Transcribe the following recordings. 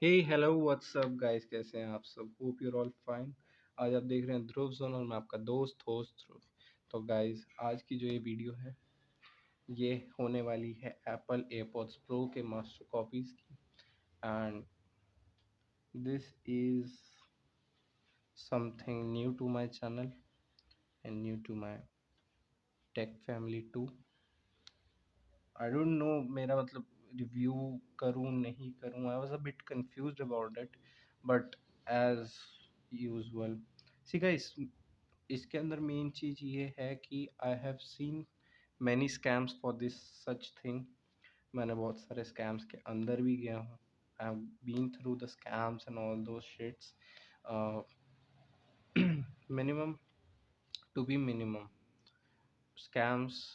हे hello what's up guys, कैसे हैं आप सब? Hope your all fine. आज आप देख रहे हैं ध्रुव जोन और मैं आपका दोस्त होस्ट ध्रुव। तो गाइस, आज की जो ये वीडियो है ये होने वाली है एप्पल एयरपॉड्स प्रो के मास्टर कॉपीज़ की। And this is something new to my channel and new to my tech family too. I don't know, मेरा मतलब रिव्यू करूँ नहीं करूँ, I was a bit confused about it, but as usual see guys, इसके अंदर main चीज़ ये है कि I have seen many scams for this such thing. मैंने बहुत सारे स्कैम्स के अंदर भी गया हूँ। I have been through the scams and all those shits. Minimum to be minimum scams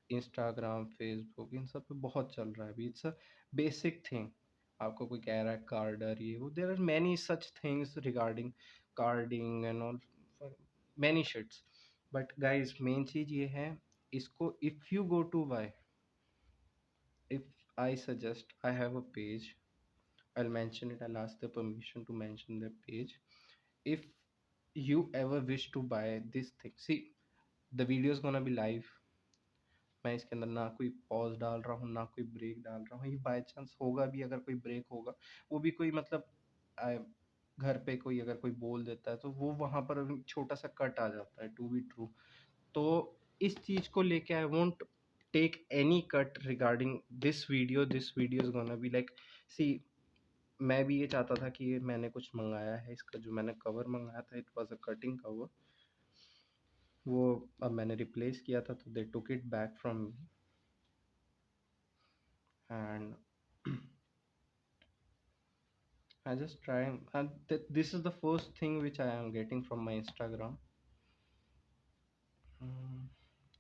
Instagram Facebook इन सब पे बहुत चल रहा है अभी। It's a basic thing. आपको कोई कह रहा है कार्डर ये वो, there are many such things regarding carding and all, many shits. But guys main चीज़ ये है, इसको if you go to buy, if I suggest, I have a page, I'll mention it, I'll ask the permission to mention the page. If you ever wish to buy this thing, see, the video is gonna be live. मैं इसके अंदर ना कोई pause डाल रहा हूँ ना कोई ब्रेक डाल रहा हूँ। ये बाय चांस होगा भी, अगर कोई ब्रेक होगा वो भी कोई मतलब आ, घर पे कोई अगर कोई बोल देता है तो वो वहाँ पर छोटा सा कट आ जाता है, टू बी ट्रू। तो इस चीज़ को लेके I won't take any cut regarding this video is gonna be like, see, मैं भी ये चाहता था कि ये मैंने कुछ मंगाया है, इसका जो मैंने कवर मंगाया था it was a cutting cover, वो अब मैंने रिप्लेस किया था तो they took it back from me. And I just try and this is the first thing which I am getting from my Instagram.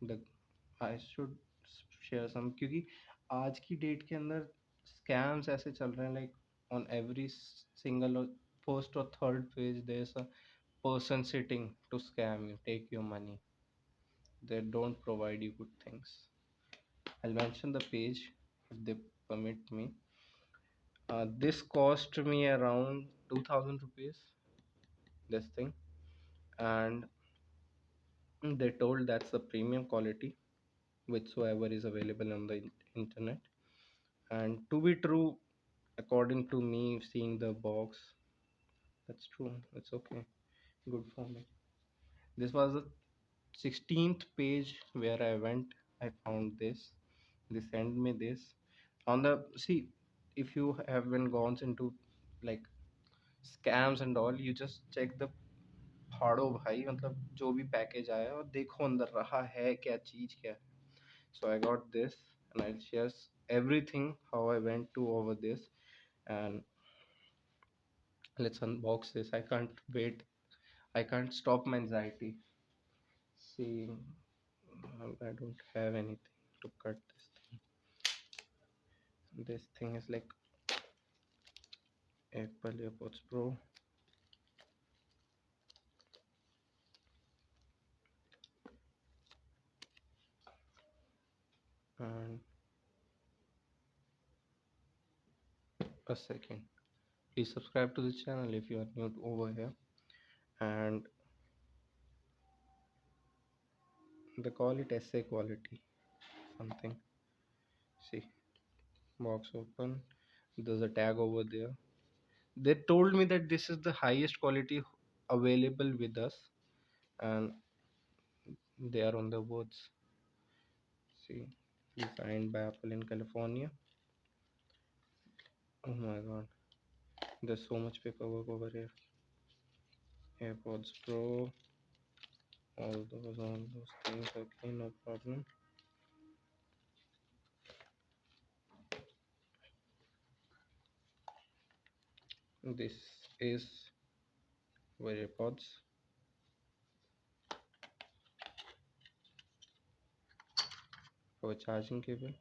The I should share some, क्योंकि आज की date के अंदर स्कैम्स ऐसे चल रहे हैं, like on every single first और third page there is a person sitting to scam you, take your money. They don't provide you good things. I'll mention the page if they permit me. This cost me around 2000 rupees, this thing, and they told that's the premium quality whichsoever is available on the internet. And to be true, according to me, seeing the box, that's true. It's okay, good for me. This was the 16th page where I went. I found this. They sent me this on the, see, if you haven't gone into like scams and all, you just check the फाड़ो भाई, मतलब जो भी package आया और देखो अंदर रहा है क्या चीज क्या है. So I got this and I'll share everything how I went to over this, and let's unbox this. I can't wait. I can't stop my anxiety. See, I don't have anything to cut this thing. This thing is like Apple AirPods Pro. And a second. Please subscribe to the channel if you are new over here. And they call it SA quality something. See, box open. There's a tag over there. They told me that this is the highest quality available with us, and they are on the words. See, designed by Apple in California. Oh my god, there's so much paperwork over here. AirPods Pro, all those things. Okay, no problem. This is for AirPods. For charging cable,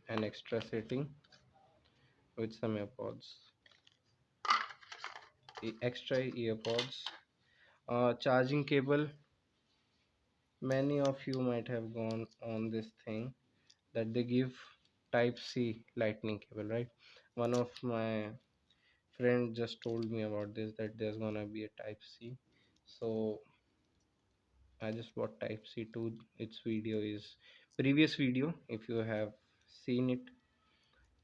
an extra setting with some AirPods, extra earpods, charging cable. Many of you might have gone on this thing that they give type C lightning cable, right? One of my friend just told me about this, that there's gonna be a Type C. So I just bought Type C to. Its video is previous video, if you have seen it,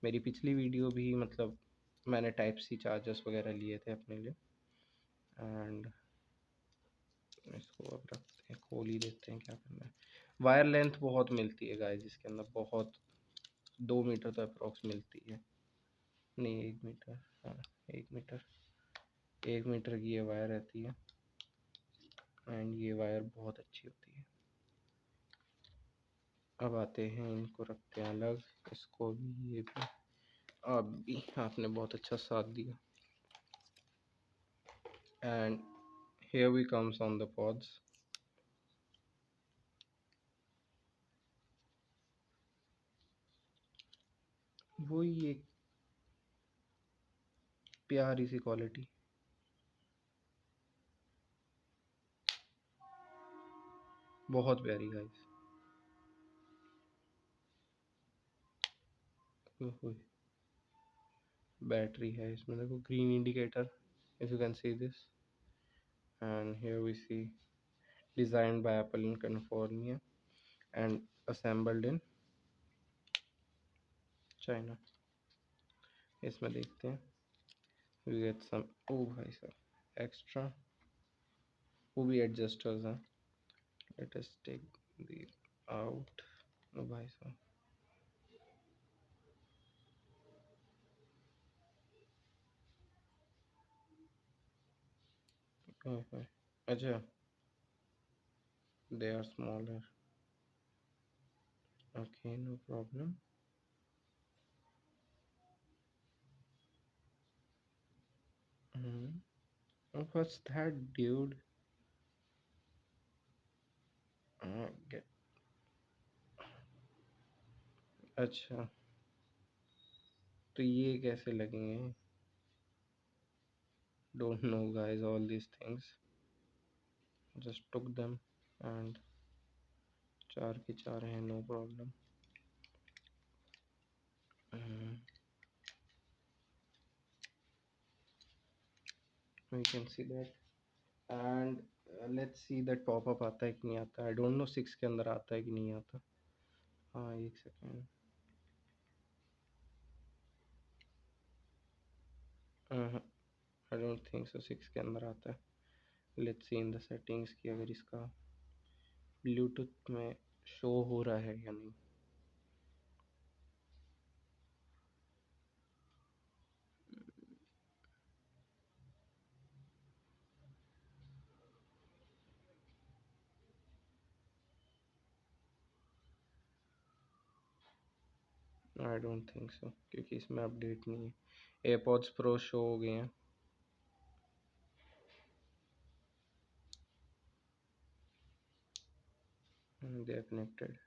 मेरी पिछली video भी मतलब मैंने type सी chargers वगैरह लिए थे अपने लिए। एंड इसको अब रखते हैं, खोल ही देते हैं, क्या करना है। वायर लेंथ बहुत मिलती है गाइस इसके अंदर, बहुत 2 मीटर तो अप्रोक्स मिलती है, नहीं 1 मीटर, हाँ 1 मीटर, 1 मीटर की ये वायर रहती है। एंड ये वायर बहुत अच्छी होती है। अब आते हैं, इनको रखते हैं अलग, इसको भी, ये भी। अब भी आपने बहुत अच्छा साथ दिया। And here we comes on the pods। वही एक प्यारी सी क्वालिटी, बहुत प्यारी गाइस। बैटरी है इसमें, देखो green indicator, if you can see this। And here we see designed by Apple in California and assembled in China। इसमें देखते हैं, we get some, ओ भाई साहब एक्स्ट्रा, वो भी एडजस्टर्स हैं। let us take the out। ओ भाई साहब, ओह, अच्छा, they are smaller, okay, no problem। What's that dude? Get, अच्छा, तो ये कैसे लगेंगे? Don't know guys, all these things, just took them। and चार के चार हैं, no problem। We can see that। and let's see that pop-up आता है कि नहीं आता। I don't know 6 के अंदर आता है कि नहीं आता। हाँ, एक second, I don't think so 6 के अंदर आता है। let's see in the settings कि अगर इसका ब्लूटूथ में शो हो रहा है या नहीं। आई डोंट थिंक सो, क्योंकि इसमें अपडेट नहीं है। एयरपॉड्स प्रो शो हो गए हैं। They are connected,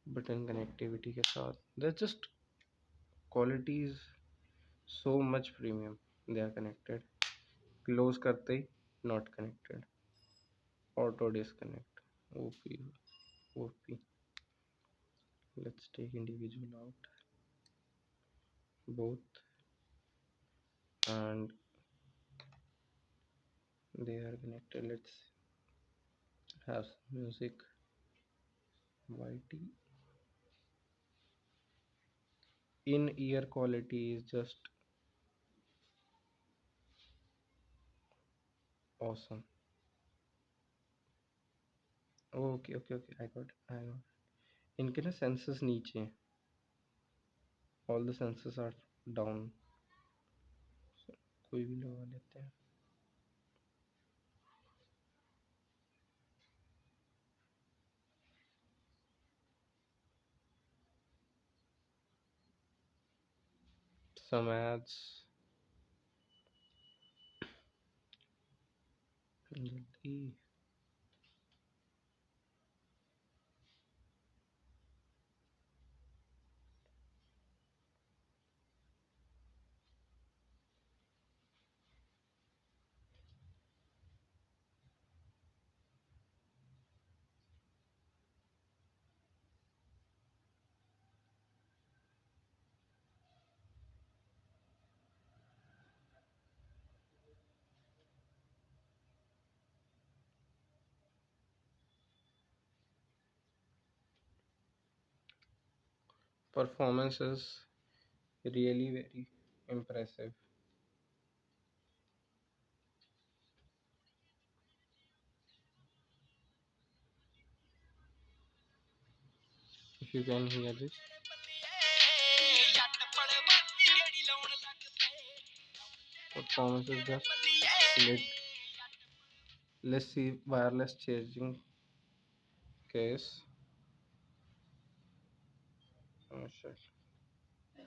button connectivity के साथ। That's just quality is so much premium. They are connected, close करते ही not connected, auto disconnect, OP, OP. Let's take individual out both, and they are connected। let's have some music। YT in ear quality is just awesome। Okay okay okay, I got इनके ना sensors नीचे हैं, all the sensors are down. कोई भी लगा लेते हैं। some ads, जल्दी। performance is really very impressive. If you can hear this, performance is just lit. Let's see wireless charging case. Oh shit, the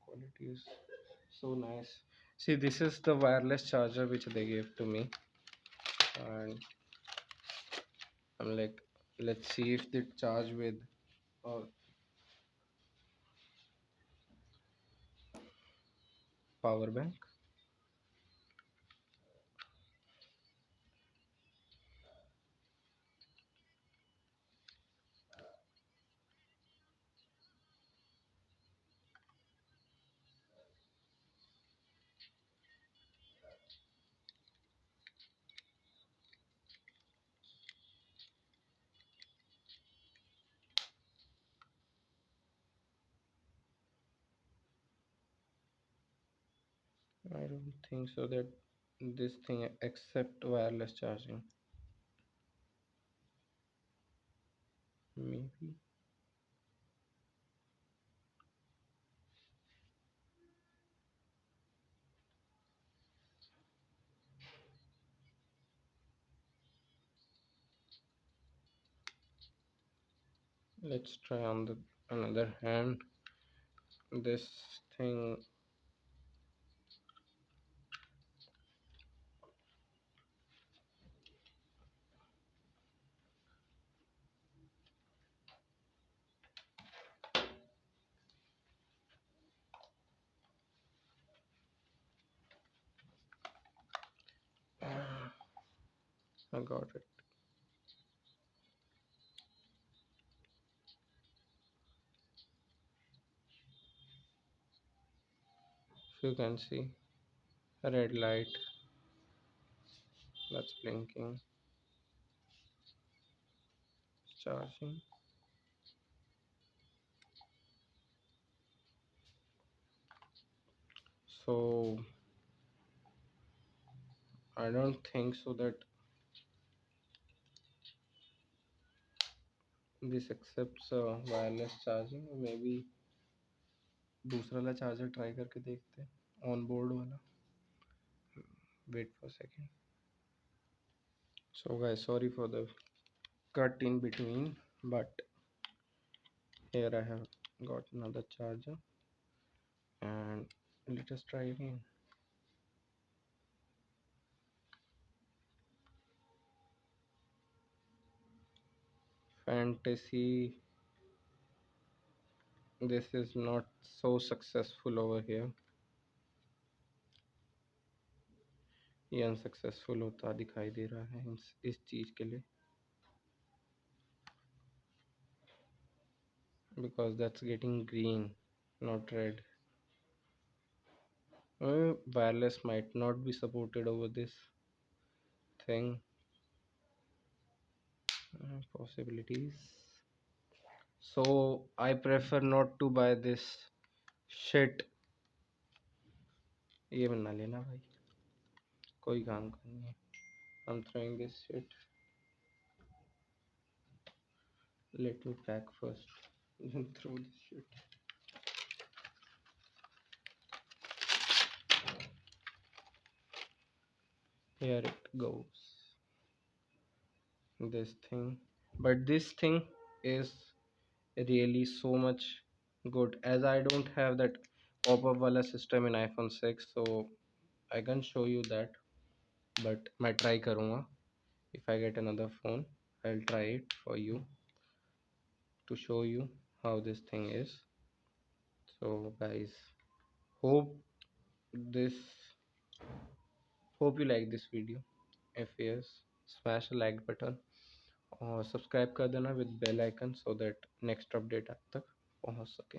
quality is so nice. See, this is the wireless charger which they gave to me, and I'm like, let's see if they charge with a power bank. I don't think so that this thing accept wireless charging. Maybe. Let's try on the another hand. This thing. I got it. If you can see, a red light that's blinking, it's charging. So I don't think so that this accepts wireless charging. Maybe दूसरा वाला charger try करके देखते हैं on board वाला. Wait for a second. So guys, sorry for the cut in between, but here I have got another charger, and let us try again. Fantasy, this is not so successful over here. ये unsuccessful होता दिखाई दे रहा है इस चीज़ के लिए, because that's getting green, not red. Wireless might not be supported over this thing. Possibilities. So I prefer not to buy this shit. ये बना लेना भाई, कोई काम का नहीं है. I'm throwing this shit. Let me pack first, then throw this shit. Here it goes. This thing, but this thing is really so much good, as I don't have that pop-up wala system in iPhone 6, so I can show you that, but मैं try करूँगा. If I get another phone, I'll try it for you to show you how this thing is. So guys, hope this hope you like this video. If yes, smash the like button और subscribe कर देना with bell icon so that next update आप तक पहुंच सके.